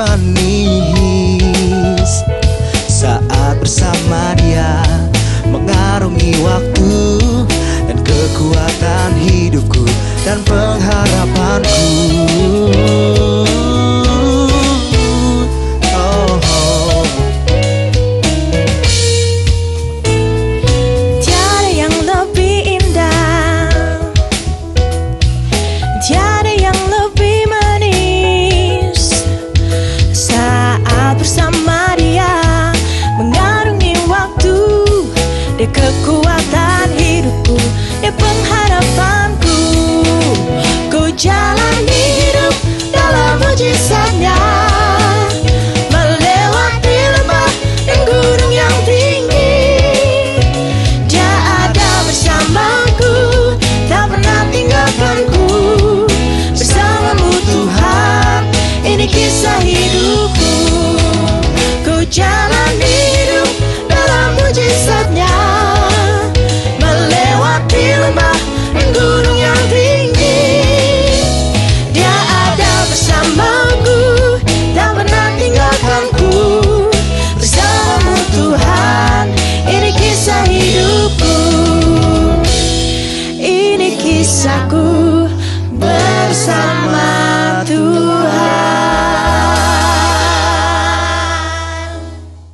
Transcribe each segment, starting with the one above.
manis saat bersama Dia, mengarungi waktu dan kekuatan hidupku dan pengharapanku. Oh, oh. Tiada yang lebih indah, tiada yang lebih manis saat bersama Dia, mengarungi waktu dan kekuatan hidupku dan pengharapanku. Ku jalani hidup dalam mujizat-Nya, melewati lembah dan gunung yang tinggi. Dia ada bersamaku, tak pernah tinggalkanku. Bersamamu Tuhan, ini kisah hidupku. Ku jalani hidup dalam mujizat-Nya, melewati lembah dan gunung yang tinggi. Dia ada bersamaku, tak pernah tinggalkanku. Bersamamu Tuhan, ini kisah hidupku. Ini kisahku bersama Tuhan.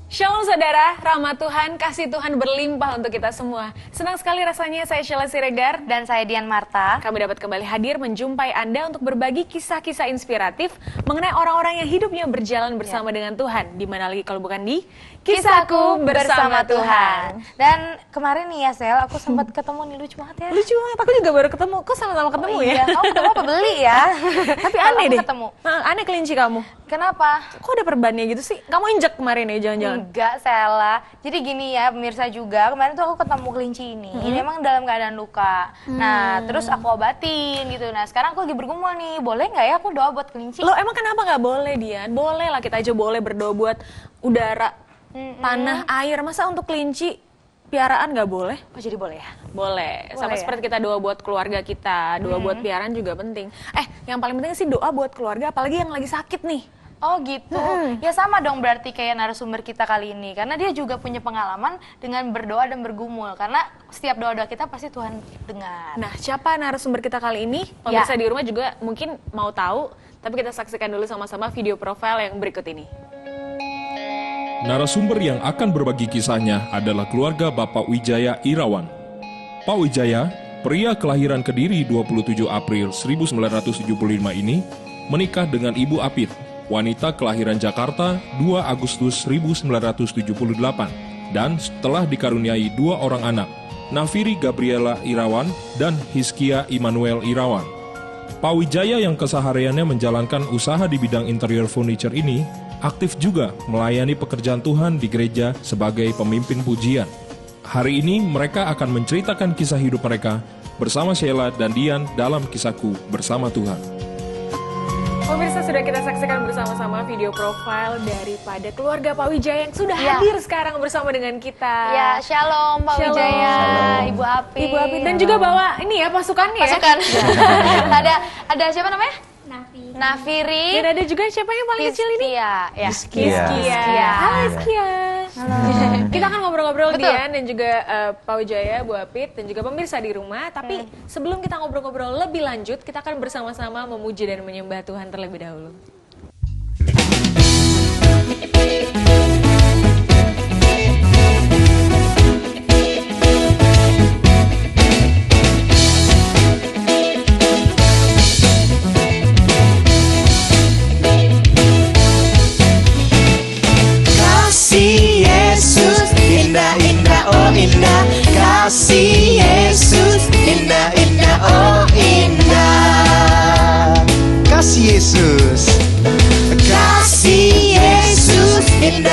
Shalom saudara, rahmat Tuhan, kasih Tuhan berlimpah untuk kita semua. Senang sekali rasanya saya Sheila Siregar Dan saya Dian Marta. kami dapat kembali hadir menjumpai Anda untuk berbagi kisah-kisah inspiratif mengenai orang-orang yang hidupnya berjalan bersama dengan Tuhan. Di mana lagi kalau bukan di Kisahku Bersama Tuhan. Dan kemarin nih ya Sel, aku sempat ketemu nih, lucu banget ya. Lucu banget, aku juga baru ketemu. Kok sama-sama ketemu ya? Iya, kamu ketemu apa beli ya? Tapi Kalau aneh aku deh. ketemu. Aneh kelinci kamu. Kenapa? Kok ada perbannya gitu sih? Kamu injek kemarin ya jangan-jangan? Enggak, Sela. Jadi gini ya, pemirsa juga. Kemarin tuh aku ketemu kelinci ini. Memang dalam keadaan luka. Nah, terus aku obatin gitu. Nah, sekarang aku lagi bergumul nih. Boleh nggak ya aku doa buat kelinci? Lo emang kenapa nggak boleh, Dian? Boleh lah, kita aja boleh berdoa buat udara, tanah, air. Masa untuk kelinci piaraan nggak boleh? Oh, jadi boleh ya? Boleh. Sama Boleh ya? seperti kita doa buat keluarga kita, doa buat piaraan juga penting. Yang paling penting sih doa buat keluarga, apalagi yang lagi sakit nih. Oh gitu, ya sama dong berarti kayak narasumber kita kali ini. Karena dia juga punya pengalaman dengan berdoa dan bergumul. Karena setiap doa-doa kita pasti Tuhan dengar. Nah, siapa narasumber kita kali ini? Pemirsa di rumah juga mungkin mau tahu, tapi kita saksikan dulu sama-sama video profil yang berikut ini. Narasumber yang akan berbagi kisahnya adalah keluarga Bapak Wijaya Irawan. Pak Wijaya, pria kelahiran Kediri 27 April 1975 ini, menikah dengan Ibu Apit, wanita kelahiran Jakarta 2 Agustus 1978, dan setelah dikaruniai 2 orang anak, Nafiri Gabriela Irawan dan Hizkia Immanuel Irawan. Pak Wijaya yang kesehariannya menjalankan usaha di bidang interior furniture ini, aktif juga melayani pekerjaan Tuhan di gereja sebagai pemimpin pujian. Hari ini mereka akan menceritakan kisah hidup mereka bersama Sheila dan Dian dalam Kisahku Bersama Tuhan. Pemirsa, sudah kita saksikan bersama-sama video profil daripada keluarga Pak Wijaya yang sudah Ya. hadir sekarang bersama dengan kita. Ya, shalom Pak Shalom. Wijaya, Shalom. Ibu Api. Ibu Apit, dan juga bawa ini ya pasukannya ya. Pasukan. ada siapa namanya? Nafiri. Dan ada juga siapa yang paling kecil ini? Hizkia. Ya. Hizkia. Halo Hizkia. Kita akan ngobrol-ngobrol Betul. Dian dan juga Pak Wijaya, Bu Apit dan juga pemirsa di rumah. Tapi sebelum kita ngobrol-ngobrol lebih lanjut, kita akan bersama-sama memuji dan menyembah Tuhan terlebih dahulu. Kasih Yesus indah-indah, oh indah. Kasih Yesus indah-indah, oh indah. Kasih Yesus, kasih Yesus indah.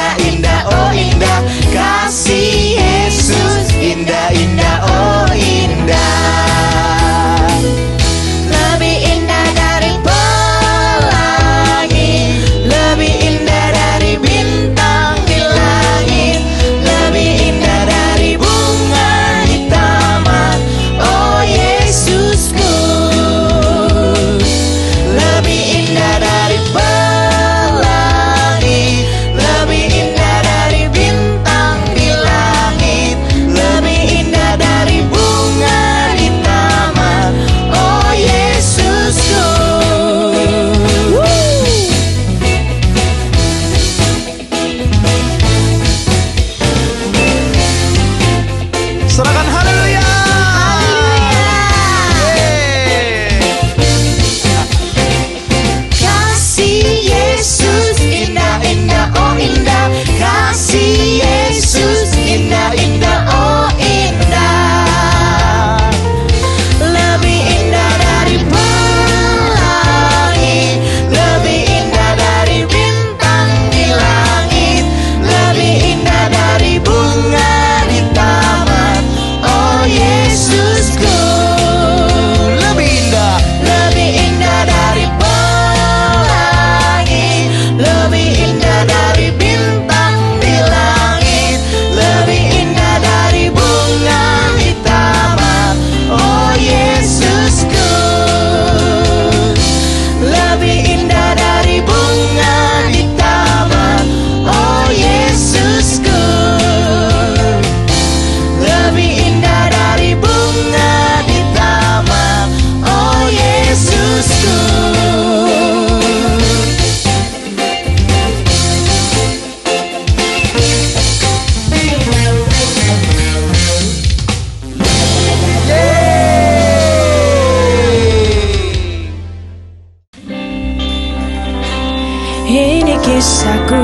kisahku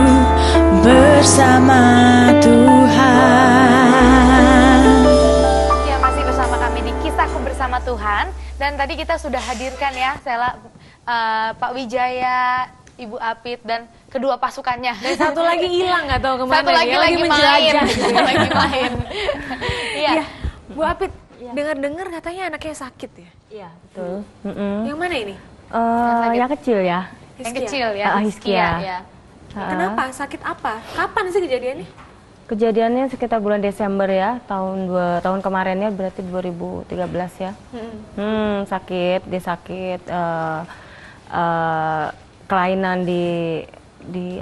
bersama Tuhan. Ya, masih bersama kami di Kisahku Bersama Tuhan. Dan tadi kita sudah hadirkan ya, Sela, Pak Wijaya, Ibu Apit, dan kedua pasukannya. Dan satu lagi hilang nggak tahu kemana. Satu lagi nih, main. menjelajah. Lagi main. Iya. Iya, Bu Apit, dengar-dengar katanya anaknya sakit ya? Iya, betul. Yang mana ini? Yang kecil ya. Yang kecil ya, Hiskia. ya. Kenapa? Sakit apa? Kapan sih kejadiannya? Kejadiannya sekitar bulan Desember ya, tahun kemarinnya berarti 2013 ya. Sakit, dia sakit kelainan di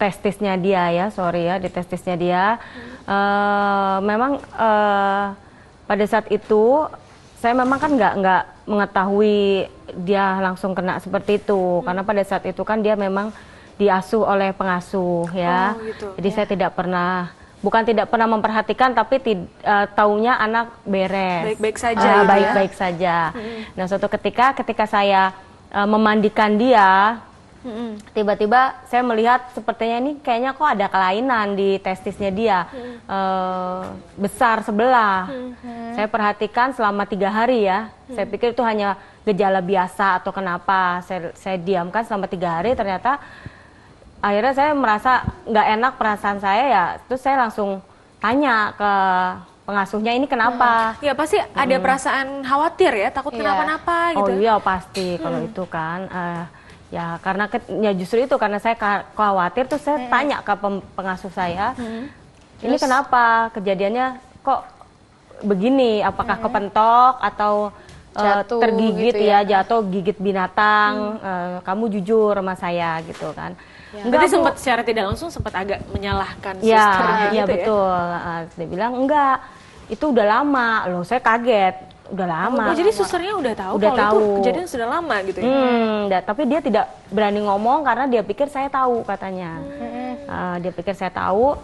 testisnya dia ya, di testisnya dia. Memang pada saat itu saya memang kan nggak mengetahui dia langsung kena seperti itu, karena pada saat itu kan dia memang diasuh oleh pengasuh ya. Oh, gitu. Jadi saya tidak pernah memperhatikan, tapi taunya anak beres. Baik-baik saja gitu ya? Baik-baik saja. Nah, suatu ketika saya memandikan dia, tiba-tiba saya melihat sepertinya ini kayaknya kok ada kelainan di testisnya dia, besar sebelah. Saya perhatikan selama 3 hari ya. Saya pikir itu hanya gejala biasa atau kenapa. Saya diamkan selama 3 hari, ternyata akhirnya saya merasa nggak enak perasaan saya ya. Terus saya langsung tanya ke pengasuhnya, ini kenapa? Ya pasti ada perasaan khawatir ya, takut kenapa-napa gitu. Oh iya pasti kalau itu kan. Ya karena ya justru itu karena saya khawatir, terus saya tanya ke pengasuh saya, ini kenapa kejadiannya kok begini? Apakah kepentok atau Jatuh tergigit gitu ya, jatuh gigit binatang? Kamu jujur sama saya gitu kan? Berarti sempat secara tidak langsung sempat agak menyalahkan Ya, susternya iya gitu betul. Dia bilang enggak, itu udah lama. Loh, saya kaget. Udah lama. Oh, jadi susternya udah tahu Udah kalau tahu. itu kejadian sudah lama gitu ya? Tapi dia tidak berani ngomong karena dia pikir saya tahu katanya. Dia pikir saya tahu.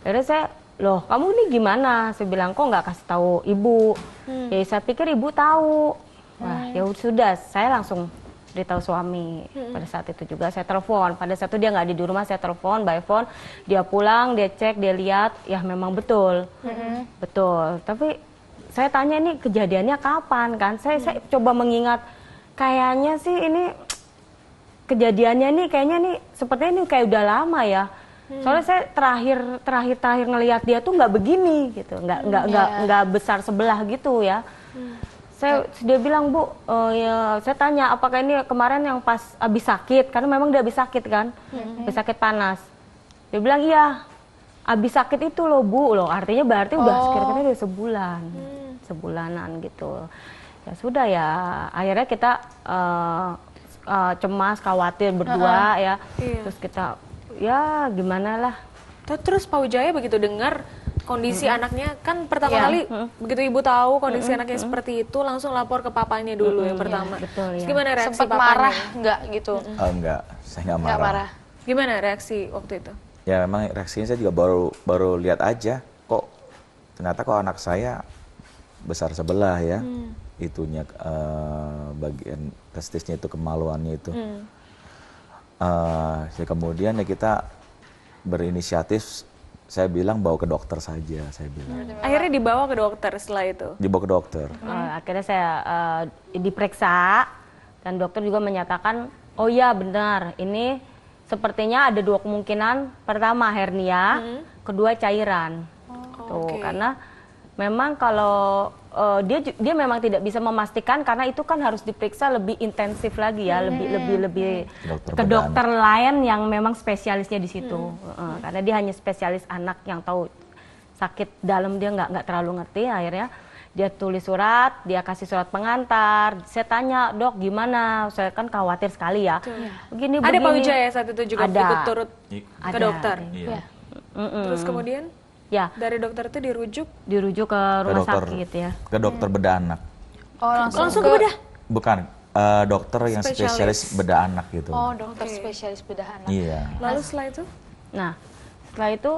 Akhirnya saya, loh kamu ini gimana? Saya bilang, kok nggak kasih tahu ibu? Ya saya pikir ibu tahu. Wah, ya sudah, saya langsung beritahu suami. Pada saat itu juga saya telepon. Pada saat itu dia nggak ada di rumah, saya telepon by phone. Dia pulang, dia cek, dia lihat, ya memang betul, betul. Tapi saya tanya ini kejadiannya kapan kan? Saya coba mengingat, kayaknya sih ini kejadiannya nih kayaknya nih sepertinya ini kayak udah lama ya. Soalnya saya terakhir ngelihat dia tuh nggak begini gitu, nggak besar sebelah gitu ya. Dia bilang, Bu, ya, saya tanya apakah ini kemarin yang pas habis sakit, karena memang dia habis sakit kan, habis sakit panas. Dia bilang iya, habis sakit itu loh Bu, loh artinya berarti udah kira-kira udah sebulanan gitu. Ya sudah ya, akhirnya kita cemas, khawatir berdua ya, terus kita ya gimana lah. Terus Pak Wijaya begitu dengar kondisi anaknya, kan pertama kali begitu ibu tahu kondisi anaknya seperti itu, langsung lapor ke papanya dulu yang pertama. Betul, Terus ya. gimana reaksi Sempat papanya? marah nggak gitu? Enggak, saya nggak Nggak marah. marah. Gimana reaksi waktu itu? Ya memang reaksinya saya juga baru lihat aja, kok ternyata kok anak saya besar sebelah ya, itunya bagian testisnya itu, kemaluannya itu. Ya kemudian ya kita berinisiatif, saya bilang bawa ke dokter saja, saya bilang. Akhirnya dibawa ke dokter setelah itu? Dibawa ke dokter. Akhirnya saya diperiksa dan dokter juga menyatakan, oh ya benar, ini sepertinya ada 2 kemungkinan. Pertama hernia, kedua cairan. Tuh, karena memang kalau dia memang tidak bisa memastikan, karena itu kan harus diperiksa lebih intensif lagi ya, lebih ke dokter lain yang memang spesialisnya di situ. Karena dia hanya spesialis anak yang tahu sakit dalam, dia nggak terlalu ngerti. Akhirnya dia tulis surat, dia kasih surat pengantar. Saya tanya, Dok gimana? Saya kan khawatir sekali ya. Begini. Ada Pak Wijaya saat itu juga Ada. ikut turut ke Ada. dokter? Iya. Terus kemudian Ya, dari dokter itu dirujuk ke rumah sakit ya. Ke dokter bedah anak. Oh langsung ke bedah? Bukan, dokter yang spesialis bedah anak gitu. Oh, dokter spesialis bedah anak. Iya. Lalu setelah itu? Nah, setelah itu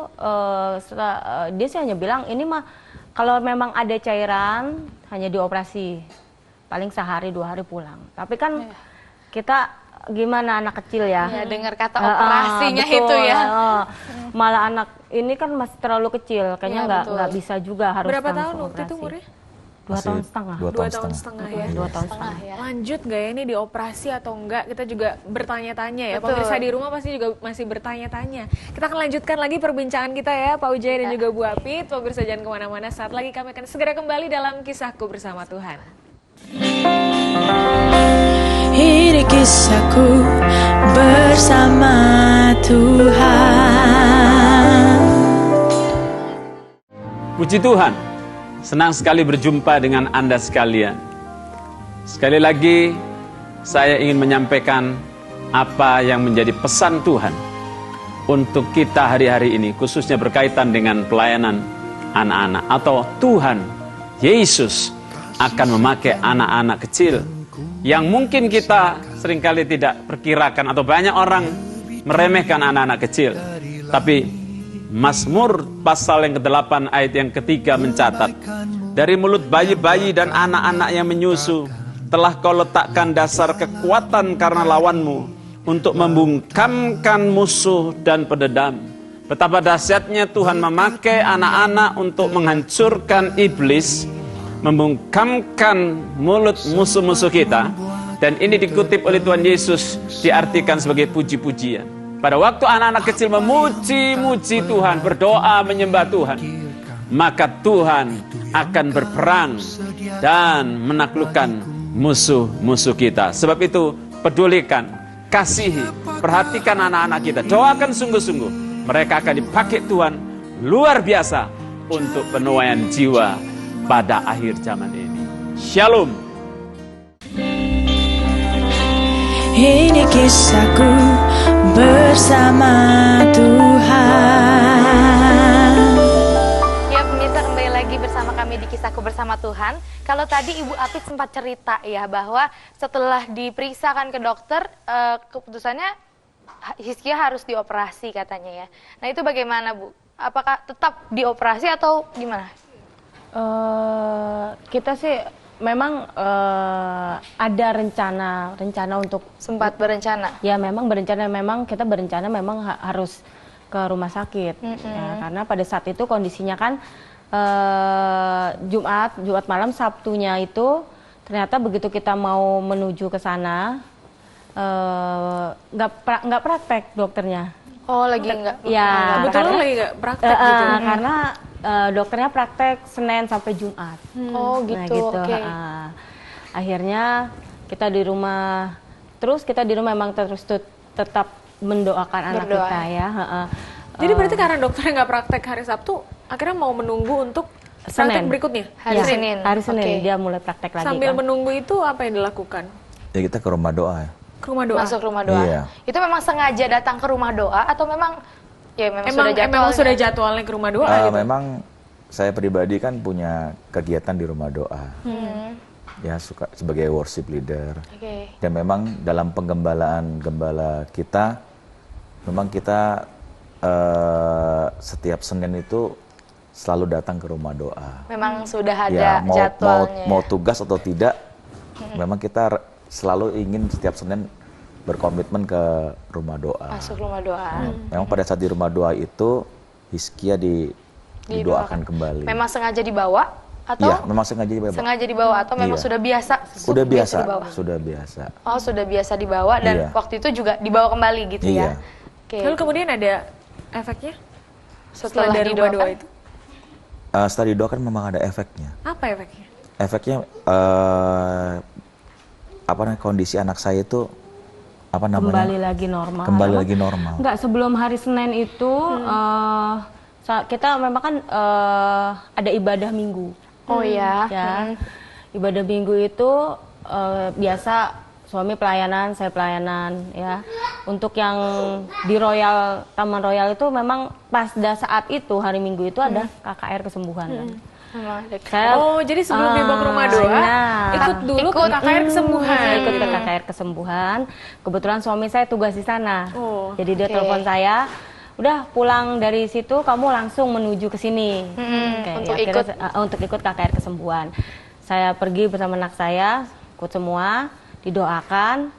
dia sih hanya bilang, ini mah kalau memang ada cairan hanya dioperasi, paling sehari 2 hari pulang. Tapi kan kita gimana anak kecil ya. Ya, dengar kata operasinya Betul, itu ya. Malah anak ini kan masih terlalu kecil, kayaknya Iya, betul. nggak bisa juga, harus Berapa langsung tahun waktu itu operasi. umurnya? 2 tahun setengah. 2 2 tahun setengah ya. 2 tahun setengah. Ya. Lanjut nggak ya ini dioperasi atau enggak? Kita juga bertanya-tanya ya. Betul. Pemirsa di rumah pasti juga masih bertanya-tanya. Kita akan lanjutkan lagi perbincangan kita ya, Pak Wijaya dan juga Bu Apit. Pemirsa jangan kemana-mana. Saat lagi kami akan segera kembali dalam Kisahku Bersama Tuhan. Ini kisahku bersama Tuhan. Puji Tuhan, senang sekali berjumpa dengan Anda sekalian. Sekali lagi, saya ingin menyampaikan apa yang menjadi pesan Tuhan untuk kita hari-hari ini, khususnya berkaitan dengan pelayanan anak-anak, atau Tuhan Yesus akan memakai anak-anak kecil yang mungkin kita seringkali tidak perkirakan, atau banyak orang meremehkan anak-anak kecil. Tapi Mazmur pasal yang ke-8 ayat yang ketiga mencatat, dari mulut bayi-bayi dan anak-anak yang menyusu telah kau letakkan dasar kekuatan karena lawanmu, untuk membungkamkan musuh dan pededam. Betapa dahsyatnya Tuhan memakai anak-anak untuk menghancurkan iblis, membungkamkan mulut musuh-musuh kita. Dan ini dikutip oleh Tuhan Yesus, diartikan sebagai puji-pujian. Pada waktu anak-anak kecil memuji-muji Tuhan, berdoa menyembah Tuhan, maka Tuhan akan berperang dan menaklukkan musuh-musuh kita. Sebab itu pedulikan, kasihi, perhatikan anak-anak kita, doakan sungguh-sungguh. Mereka akan dipakai Tuhan luar biasa untuk penuaian jiwa pada akhir zaman ini. Shalom. Ini kisahku bersama Tuhan. Ya pemirsa, kembali lagi bersama kami di Kisahku Bersama Tuhan. Kalau tadi Ibu Apit sempat cerita ya bahwa setelah diperiksakan ke dokter, keputusannya Hizkia harus dioperasi katanya ya. Nah itu bagaimana Bu? Apakah tetap dioperasi atau gimana? Kita sih memang ada rencana untuk Sempat berencana? ya memang kita berencana memang harus ke rumah sakit ya, karena pada saat itu kondisinya kan Jumat malam, Sabtunya itu ternyata begitu kita mau menuju ke sana nggak praktek dokternya. Oh lagi enggak? Ya Kebetulan lagi nggak praktek gitu. karena dokternya praktek Senin sampai Jumat. Oh gitu, oke. Akhirnya kita di rumah memang terus tetap mendoakan anak Berdoa. kita ya. Jadi berarti karena dokternya nggak praktek hari Sabtu, akhirnya mau menunggu untuk praktek Senin. berikutnya? Hari Ya, Senin. Hari Senin Oke. dia mulai praktek lagi. Sambil kan. menunggu itu apa yang dilakukan? Ya kita ke rumah doa ya. Ke rumah doa? Masuk rumah doa. Iya. Itu memang sengaja datang ke rumah doa atau memang ya Emang sudah jadwalnya ke rumah doa gitu? Memang saya pribadi kan punya kegiatan di rumah doa. Ya suka sebagai worship leader. Oke. Dan memang dalam penggembalaan gembala kita, memang kita setiap Senin itu selalu datang ke rumah doa. Memang sudah ada Ya jadwalnya. mau tugas atau tidak, memang kita selalu ingin setiap Senin berkomitmen ke rumah doa. Masuk rumah doa. Memang pada saat di rumah doa itu Hizkia didoakan kembali. Memang sengaja dibawa atau Iya, memang sengaja dibawa. sengaja dibawa atau memang Iya. sudah biasa? Udah biasa, dibawa? sudah biasa. Oh sudah biasa dibawa dan Iya. waktu itu juga dibawa kembali gitu Iya. ya? Oke. Lalu kemudian ada efeknya? Setelah dari rumah doa didoakan? itu? Setelah didoakan memang ada efeknya. Apa efeknya? Efeknya kondisi anak saya itu Kembali lagi normal. Kembali lagi normal. Enggak, sebelum hari Senin itu kita memang kan ada ibadah minggu. Oh ya. Ya. Ibadah minggu itu biasa suami pelayanan, saya pelayanan ya. Untuk yang di Taman Royal itu memang pada saat itu hari Minggu itu ada KKR kesembuhan kan. Saya, Oh, jadi sebelum dibawa ke rumah doa, ikut dulu ke KKR kesembuhan. Ikut ke KKR kesembuhan. Kebetulan suami saya tugas di sana. Oh, Jadi dia telepon saya, udah pulang dari situ kamu langsung menuju ke sini. untuk Untuk ikut KKR kesembuhan. Saya pergi bersama anak saya, ikut semua, didoakan.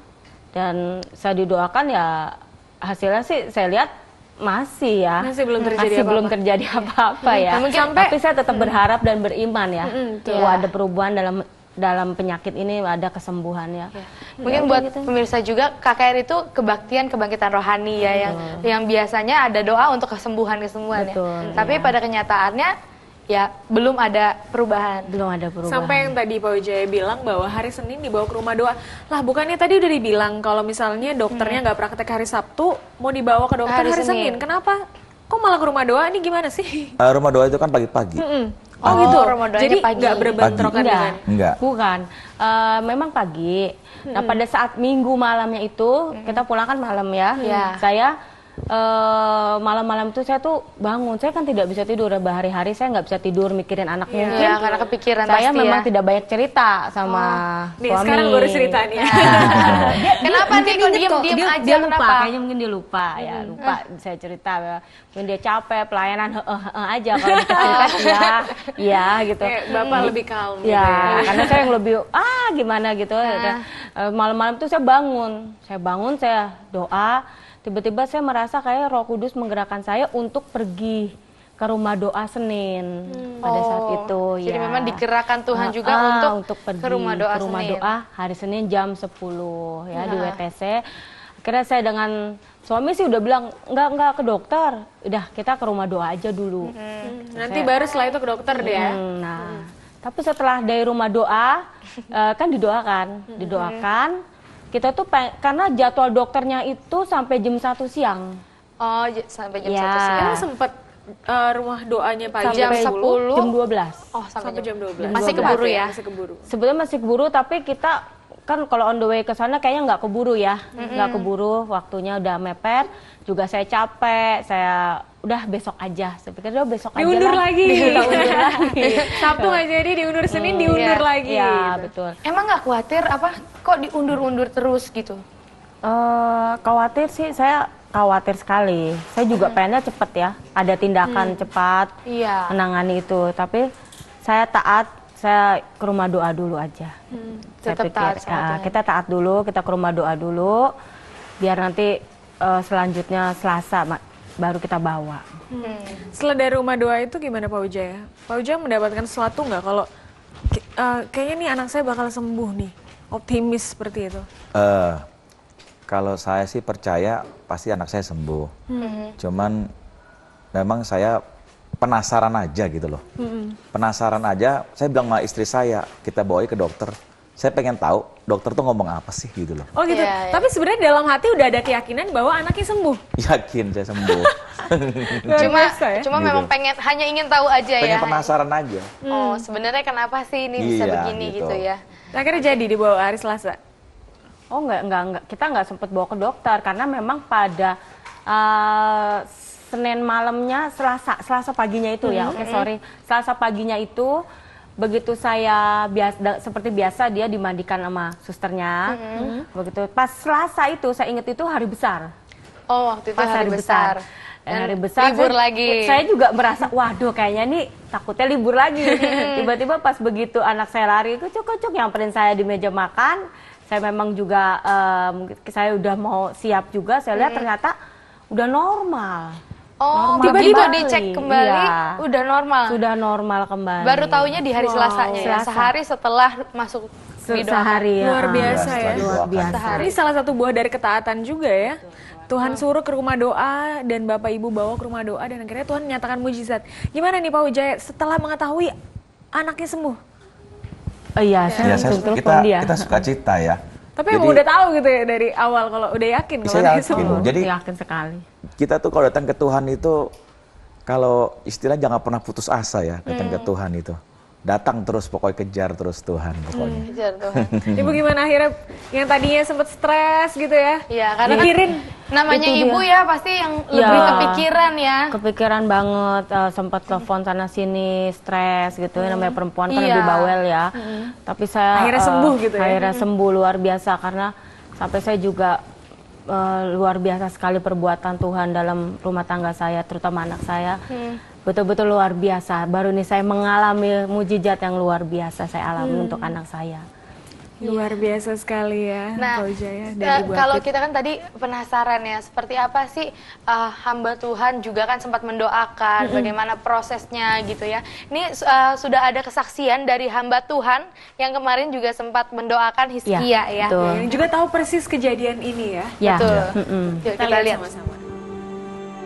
Dan saya didoakan ya hasilnya sih saya lihat masih ya. Masih belum terjadi Masih apa-apa. belum terjadi apa-apa ya. Tapi saya tetap berharap dan beriman ya. Bahwa ada perubahan dalam penyakit ini, ada kesembuhan ya. Mungkin buat pemirsa juga KKR itu kebaktian kebangkitan rohani ya yang biasanya ada doa untuk kesembuhan ya. Betul, Tapi pada kenyataannya ya belum ada perubahan. Belum ada perubahan. Sampai yang tadi Pak Wijaya bilang bahwa hari Senin dibawa ke rumah doa. Lah bukannya tadi udah dibilang kalau misalnya dokternya nggak praktek hari Sabtu, mau dibawa ke dokter hari Senin. Kenapa? Kok malah ke rumah doa? Ini gimana sih? Rumah doa itu kan pagi-pagi. Oh gitu. rumah doanya Jadi pagi. nggak berbentrokan dengan. Enggak. Bukan, memang pagi. Nah pada saat minggu malamnya itu kita pulang kan malam ya. Saya malam-malam itu saya tuh bangun. Saya kan tidak bisa tidur berhari-hari. Saya nggak bisa tidur mikirin anak mungkin. Ya, karena kepikiran Saya pasti memang ya. tidak banyak cerita sama Nih suami. sekarang baru cerita nih. Kenapa nih kok diem aja? Dia lupa, Kenapa? kayaknya mungkin dia lupa ya, lupa saya cerita ya. Mungkin dia capek, pelayanan aja kalau cerita iya gitu. Kayak Bapak lebih kalem gitu Ya, ya. karena saya yang lebih gimana gitu. Malam-malam tuh saya bangun, saya doa. Tiba-tiba saya merasa kayak Roh Kudus menggerakkan saya untuk pergi ke rumah doa Senin pada saat itu. Jadi ya. memang dikerahkan Tuhan juga untuk pergi ke rumah doa Senin. doa hari Senin jam 10 ya di WTC. Akhirnya saya dengan suami sih udah bilang enggak ke dokter, udah kita ke rumah doa aja dulu. Nanti baru setelah itu ke dokter deh ya. Nah, tapi setelah dari rumah doa kan didoakan. Kita tuh karena jadwal dokternya itu sampai jam 1 siang. Oh, sampai jam 1 Ya. siang. Emang sempet rumah doanya pagi Jam 10. Jam 12. Oh, sampai sampai jam 12. Masih keburu ya? Masih keburu. Sebetulnya masih keburu, tapi kita kan kalau on the way ke sana kayaknya nggak keburu ya. Nggak keburu, waktunya udah mepet. Juga saya capek, saya udah besok aja. Saya pikir udah besok Diundur aja lah. lagi. Kita undur lagi. Sabtu nggak jadi, diundur Senin, diundur lagi. Iya, betul. Emang nggak khawatir apa kok diundur-undur terus gitu? Khawatir sih, saya khawatir sekali. Saya juga pengennya cepet ya, ada tindakan cepat, Iya. menangani itu. Tapi saya taat, saya ke rumah doa dulu aja. Saya Tetap taat sama Tuhan. kita taat dulu, kita ke rumah doa dulu, biar nanti selanjutnya Selasa baru kita bawa. Setelah dari rumah doa itu gimana Pak Wijaya? Pak Wijaya mendapatkan sesuatu nggak kalau kayaknya nih anak saya bakal sembuh nih, optimis seperti itu? Kalau saya sih percaya pasti anak saya sembuh. Cuman memang saya penasaran aja gitu loh. Penasaran aja, saya bilang sama istri saya, kita bawa ke dokter. Saya pengen tahu dokter tuh ngomong apa sih gitu loh. Oh gitu. Iya, iya. Tapi sebenarnya dalam hati udah ada keyakinan bahwa anaknya sembuh. Yakin saya sembuh. Luar Cuma biasa ya. cuma Gitu. memang hanya ingin tahu aja Pengen ya. penasaran aja. Oh, sebenarnya kenapa sih ini bisa Iya, begini gitu. gitu ya? Akhirnya jadi dibawa hari Selasa. Oh enggak, kita nggak sempat bawa ke dokter karena memang pada Senin malamnya, Selasa paginya itu ya, Selasa paginya itu begitu saya seperti biasa dia dimandikan sama susternya, begitu pas Selasa itu saya ingat itu hari besar. Oh, waktu itu Pas hari besar. Dan hari besar libur lagi. Saya juga merasa waduh kayaknya nih takutnya libur lagi. Tiba-tiba pas begitu anak saya lari kucuk-kucuk nyamperin saya di meja makan. Saya memang juga saya udah mau siap juga, saya lihat ternyata udah normal. Oh, Normal tiba-tiba kembali. dicek kembali Iya. udah normal. Sudah normal kembali. Baru taunya di hari Selasanya ya, Selasa. sehari setelah masuk di doa. Sehari ya. Luar biasa Setelah ya. Luar didoakan. biasa. Ini salah satu buah dari ketaatan juga ya. Tuhan suruh ke rumah doa dan Bapak Ibu bawa ke rumah doa dan akhirnya Tuhan menyatakan mujizat. Gimana nih Pak Wijaya setelah mengetahui anaknya sembuh? Iya, Ya, saya langsung telepon dia. kita suka cita ya. Tapi emang udah tahu gitu ya dari awal kalau udah yakin kalau Saya anaknya yakin. sembuh. Jadi yakin sekali. kita tuh kalau datang ke Tuhan itu, kalau istilah jangan pernah putus asa ya datang ke Tuhan itu. Datang terus pokoknya, kejar terus Tuhan pokoknya. Kejar Tuhan. Ibu gimana akhirnya yang tadinya sempat stres gitu ya? Iya, karena kan Mikirin. namanya Itu ibu ya pasti yang Iya. lebih kepikiran ya. Kepikiran banget, sempat telepon sana sini, stres gitu. Namanya perempuan kan Iya. lebih bawel ya. Tapi saya Akhirnya sembuh gitu ya? Akhirnya sembuh luar biasa karena sampai saya juga luar biasa sekali perbuatan Tuhan dalam rumah tangga saya, terutama anak saya. Betul-betul luar biasa. Baru ini saya mengalami mujizat yang luar biasa saya alami untuk anak saya. Luar biasa sekali ya, Nah, Pak Wijaya dan Ibu kalau Apit. kita kan tadi penasaran ya, seperti apa sih hamba Tuhan juga kan sempat mendoakan, bagaimana prosesnya gitu ya. Ini sudah ada kesaksian dari hamba Tuhan yang kemarin juga sempat mendoakan Hizkia ya. betul. Yang juga tahu persis kejadian ini ya. Ya. Betul. Mm-mm. Yuk, kita lihat. sama-sama.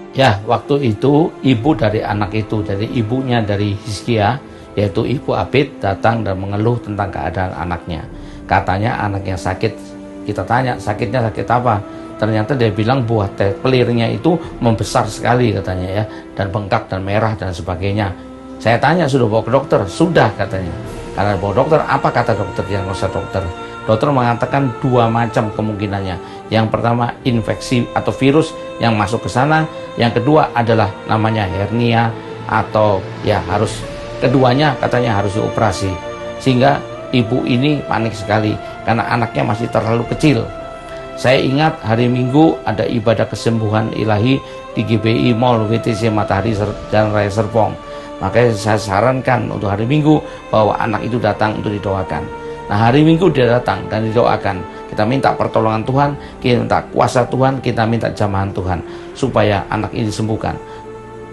Ya, waktu itu ibu dari anak itu, dari ibunya dari Hizkia, yaitu Ibu Apit, datang dan mengeluh tentang keadaan anaknya. Katanya anaknya sakit. Kita tanya, sakitnya sakit apa? Ternyata dia bilang buah pelirnya itu membesar sekali katanya ya, dan bengkak dan merah dan sebagainya. Saya tanya, sudah bawa ke dokter? Sudah katanya. Karena bawa dokter, apa kata dokter, diagnosa dokter? Dokter mengatakan dua macam kemungkinannya. Yang pertama infeksi atau virus yang masuk ke sana. Yang kedua adalah namanya hernia atau ya harus keduanya katanya harus dioperasi. Sehingga ibu ini panik sekali karena anaknya masih terlalu kecil. Saya ingat hari Minggu ada ibadah kesembuhan ilahi di GBI Mall WTC Matahari Jalan Raya Serpong. Makanya saya sarankan untuk hari Minggu bahwa anak itu datang untuk didoakan. Nah, hari Minggu dia datang dan didoakan. Kita minta pertolongan Tuhan, kita minta kuasa Tuhan, kita minta jamahan Tuhan supaya anak ini disembuhkan.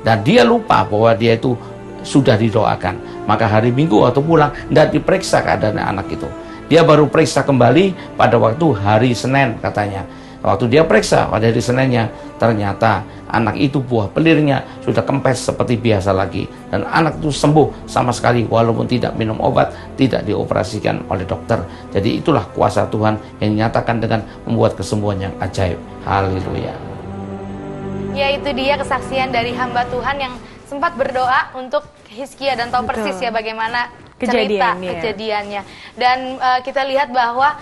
Dan dia lupa bahwa dia itu sudah didoakan. Maka hari Minggu waktu pulang tidak diperiksa keadaan anak itu. Dia baru periksa kembali pada waktu hari Senin katanya. Waktu dia periksa pada hari Seninnya, ternyata anak itu buah pelirnya sudah kempes seperti biasa lagi. Dan anak itu sembuh sama sekali walaupun tidak minum obat, tidak dioperasikan oleh dokter. Jadi itulah kuasa Tuhan yang dinyatakan dengan membuat kesembuhan yang ajaib. Haleluya. Ya, itu dia kesaksian dari hamba Tuhan yang sempat berdoa untuk Hizkia dan tahu Betul. persis ya bagaimana cerita Kejadiannya. kejadiannya. Dan kita lihat bahwa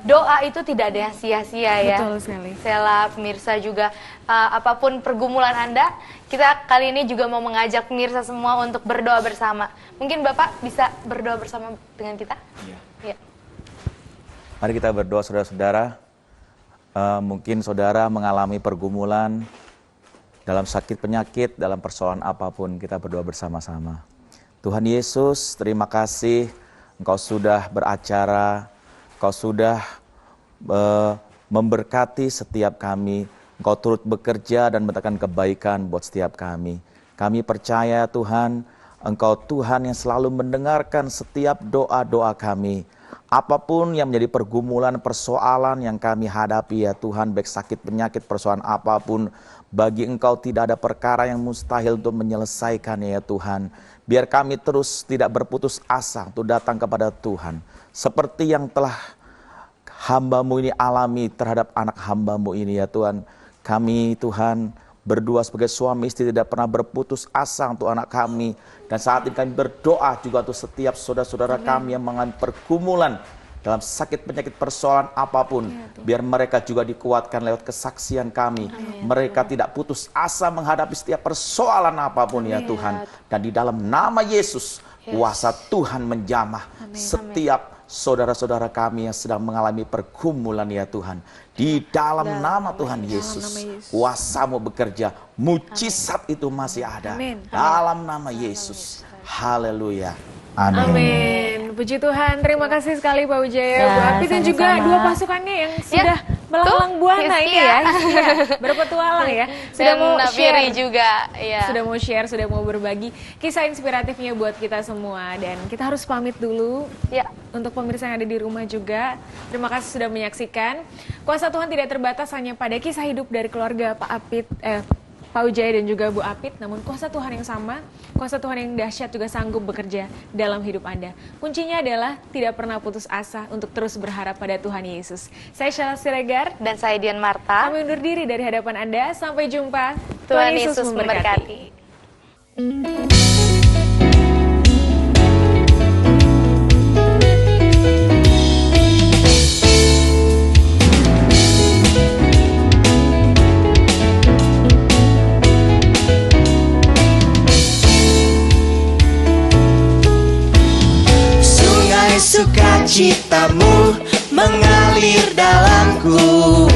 doa itu tidak ada yang sia-sia ya. Betul sekali. Sela, pemirsa juga apapun pergumulan Anda, kita kali ini juga mau mengajak pemirsa semua untuk berdoa bersama. Mungkin Bapak bisa berdoa bersama dengan kita? Iya. Mari kita berdoa saudara-saudara. Mungkin saudara mengalami pergumulan dalam sakit penyakit, dalam persoalan apapun, kita berdoa bersama-sama. Tuhan Yesus, terima kasih Engkau sudah beracara, Engkau sudah memberkati setiap kami. Engkau turut bekerja dan mendatangkan kebaikan buat setiap kami. Kami percaya Tuhan, Engkau Tuhan yang selalu mendengarkan setiap doa-doa kami. Apapun yang menjadi pergumulan, persoalan yang kami hadapi ya Tuhan, baik sakit, penyakit, persoalan apapun, bagi Engkau tidak ada perkara yang mustahil untuk menyelesaikannya ya Tuhan. Biar kami terus tidak berputus asa untuk datang kepada Tuhan. Seperti yang telah hamba-Mu ini alami terhadap anak hamba-Mu ini ya Tuhan. Kami Tuhan berdua sebagai suami istri tidak pernah berputus asa untuk anak kami. Dan saat ini kami berdoa juga untuk setiap saudara-saudara kami yang mengalami pergumulan dalam sakit penyakit persoalan apapun. Biar mereka juga dikuatkan lewat kesaksian kami. Mereka tidak putus asa menghadapi setiap persoalan apapun ya Tuhan. Dan di dalam nama Yesus, kuasa Tuhan menjamah setiap saudara-saudara kami yang sedang mengalami pergumulan ya Tuhan. Di dalam nama Tuhan Yesus, kuasa-Mu bekerja, mujizat itu masih ada. Dalam nama Yesus, haleluya. Amin. Amin. Puji Tuhan, terima kasih sekali Pak Wijaya, Bu Apit dan juga sama-sama. dua pasukannya yang sudah melanglang buana ini Hizkia. ya, Hizkia. Berpetualang ya. Sudah Dan mau Nafiri share juga. Ya. Sudah mau share, sudah mau berbagi kisah inspiratifnya buat kita semua. Dan kita harus pamit dulu Ya. untuk pemirsa yang ada di rumah juga. Terima kasih sudah menyaksikan. Kuasa Tuhan tidak terbatas hanya pada kisah hidup dari keluarga Pak Wijaya dan juga Bu Apit, namun kuasa Tuhan yang sama, kuasa Tuhan yang dahsyat juga sanggup bekerja dalam hidup Anda. Kuncinya adalah tidak pernah putus asa untuk terus berharap pada Tuhan Yesus. Saya Syala Siregar, Dan saya Dian Marta. kami undur diri dari hadapan Anda. Sampai jumpa. Tuhan Yesus memberkati. Sungai sukacitamu mengalir dalamku.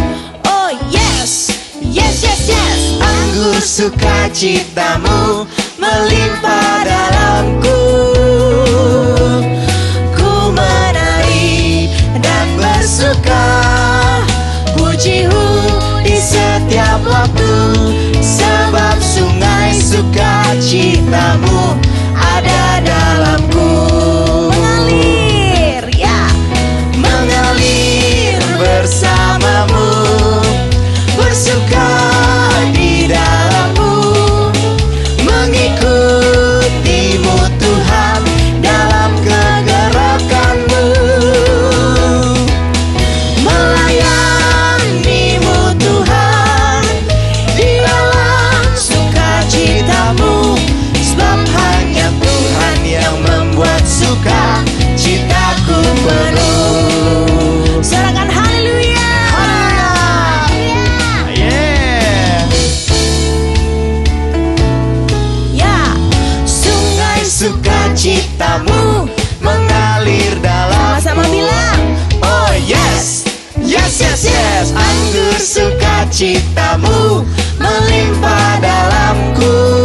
Oh yes, yes, yes, yes. Anggur sukacitamu melimpah dalamku. Ku menari sukacitamu ada dalamku. Mengalir, ya, mengalir bersamamu, bersuka di dalammu, mengikutimu Tuhan dalam kegerakanmu, melayanimu Tuhan di dalam sukacitamu, sebab hanya Tuhan yang membuat sukacitaku penuh. Sorakan haleluya. Yeah. Ya, sungai sukacitamu mengalir dalam. Sama bilang, oh yes, yes, yes, yes. Anggur sukacitamu melimpah dalamku.